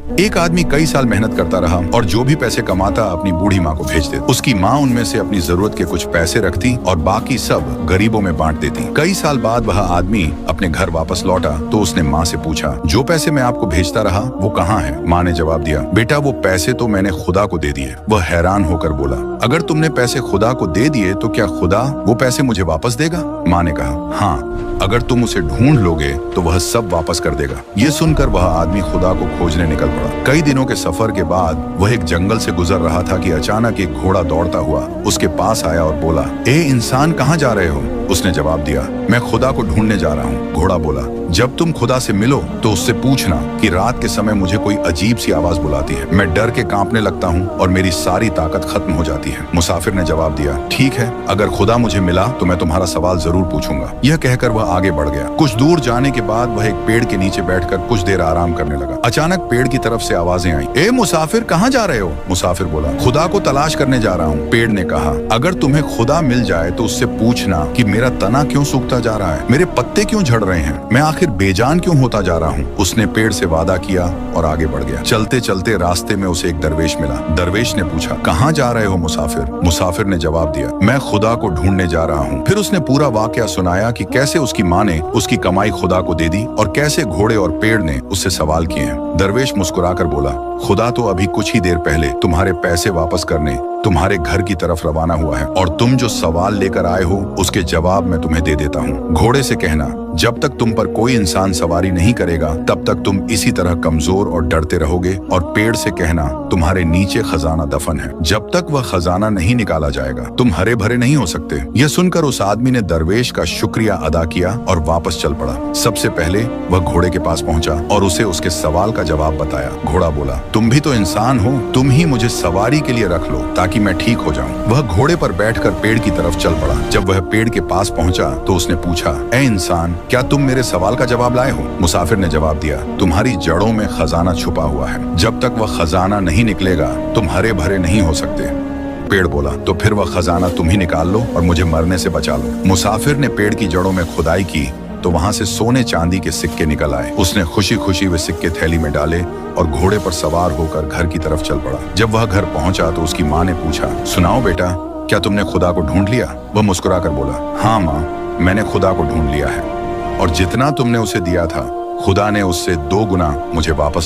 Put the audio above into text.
एक आदमी कई साल मेहनत करता रहा और जो भी पैसे कमाता अपनी बूढ़ी माँ को भेज देता। उसकी माँ उनमें से अपनी जरूरत के कुछ पैसे रखती और बाकी सब गरीबों में बांट देती। कई साल बाद वह आदमी अपने घर वापस लौटा तो उसने माँ से पूछा, जो पैसे मैं आपको भेजता रहा वो कहाँ है? माँ ने जवाब दिया, बेटा वो पैसे तो मैंने खुदा को दे दिए। वह हैरान होकर बोला, अगर तुमने पैसे खुदा को दे दिए तो क्या खुदा वो पैसे मुझे वापस देगा? माँ ने कहा, हाँ, अगर तुम उसे ढूंढ लोगे तो वह सब वापस कर देगा। ये सुनकर वह आदमी खुदा को खोजने निकल पड़ा। कई दिनों के सफर के बाद वह एक जंगल से गुजर रहा था कि अचानक एक घोड़ा दौड़ता हुआ उसके पास आया और बोला, ए इंसान, कहाँ जा रहे हो? उसने जवाब दिया, मैं खुदा को ढूंढने जा रहा हूँ। घोड़ा बोला, जब तुम खुदा से मिलो तो उससे पूछना कि रात के समय मुझे कोई अजीब सी आवाज बुलाती है। मैं डर के कांपने लगता हूँ और मेरी सारी ताकत खत्म हो जाती है। मुसाफिर ने जवाब दिया, ठीक है, अगर खुदा मुझे मिला तो मैं तुम्हारा सवाल जरूर पूछूंगा। यह कहकर वह आगे बढ़ गया। कुछ दूर जाने के बाद वह एक पेड़ के नीचे बैठकर कुछ देर आराम करने लगा। अचानक पेड़ की तरफ से आवाजें आई, ए मुसाफिर, कहाँ जा रहे हो? मुसाफिर बोला, खुदा को तलाश करने जा रहा हूँ। पेड़ ने कहा, अगर तुम्हें खुदा मिल जाए तो उससे पूछना कि मेरा तना क्यों सूखता जा रहा है, मेरे पत्ते क्यों झड़ रहे हैं, मैं आखिर बेजान क्यों होता जा रहा हूँ। उसने पेड़ से वादा किया और आगे बढ़ गया। चलते चलते रास्ते में उसे एक दरवेश मिला। दरवेश ने पूछा, कहाँ जा रहे हो मुसाफिर? मुसाफिर ने जवाब दिया, मैं खुदा को ढूंढने जा रहा हूँ। फिर उसने पूरा वाकया सुनाया कि कैसे उसकी माँ ने उसकी कमाई खुदा को दे दी और कैसे घोड़े और पेड़ ने उससे सवाल किए हैं। दरवेश मुस्कुराकर बोला, खुदा तो अभी कुछ ही देर पहले तुम्हारे पैसे वापस करने तुम्हारे घर की तरफ रवाना हुआ है और तुम जो सवाल लेकर आए हो उसके जवाब मैं तुम्हें दे देता हूँ। घोड़े से कहना, जब तक तुम पर कोई इंसान सवारी नहीं करेगा तब तक तुम इसी तरह कमजोर और डरते रहोगे। और पेड़ से कहना, तुम्हारे नीचे खजाना दफन है, जब तक वह खजाना नहीं निकाला जाएगा तुम हरे भरे नहीं हो सकते। यह सुनकर उस आदमी ने दरवेश का शुक्रिया अदा किया और वापस चल पड़ा। सबसे पहले वह घोड़े के पास पहुंचा और उसे उसके सवाल का जवाब बताया। घोड़ा बोला, तुम भी तो इंसान हो, तुम ही मुझे सवारी के लिए रख लो ताकि मैं ठीक हो जाऊं। वह घोड़े पर बैठकर पेड़ की तरफ चल पड़ा। जब वह पेड़ के पास पहुंचा तो उसने पूछा, ए इंसान, क्या तुम मेरे सवाल का जवाब लाए हो? मुसाफिर ने जवाब दिया, तुम्हारी जड़ों में खजाना छुपा हुआ है, जब तक वह खजाना नहीं निकलेगा तुम हरे भरे नहीं हो सकते। पेड़ बोला, तो फिर वह खजाना तुम ही निकाल लो और मुझे मरने से बचा लो। मुसाफिर ने पेड़ की जड़ों में खुदाई की तो वहां से सोने चांदी के सिक्के निकल आए। उसने खुशी खुशी वे सिक्के थैली में डाले और घोड़े पर सवार होकर घर की तरफ चल पड़ा। जब वह घर पहुंचा तो उसकी माँ ने पूछा, सुनाओ बेटा, क्या तुमने खुदा को ढूंढ लिया? वह मुस्कुराकर बोला, हाँ माँ, मैंने खुदा को ढूंढ लिया है और जितना तुमने उसे दिया था खुदा ने उससे 2 गुना मुझे वापस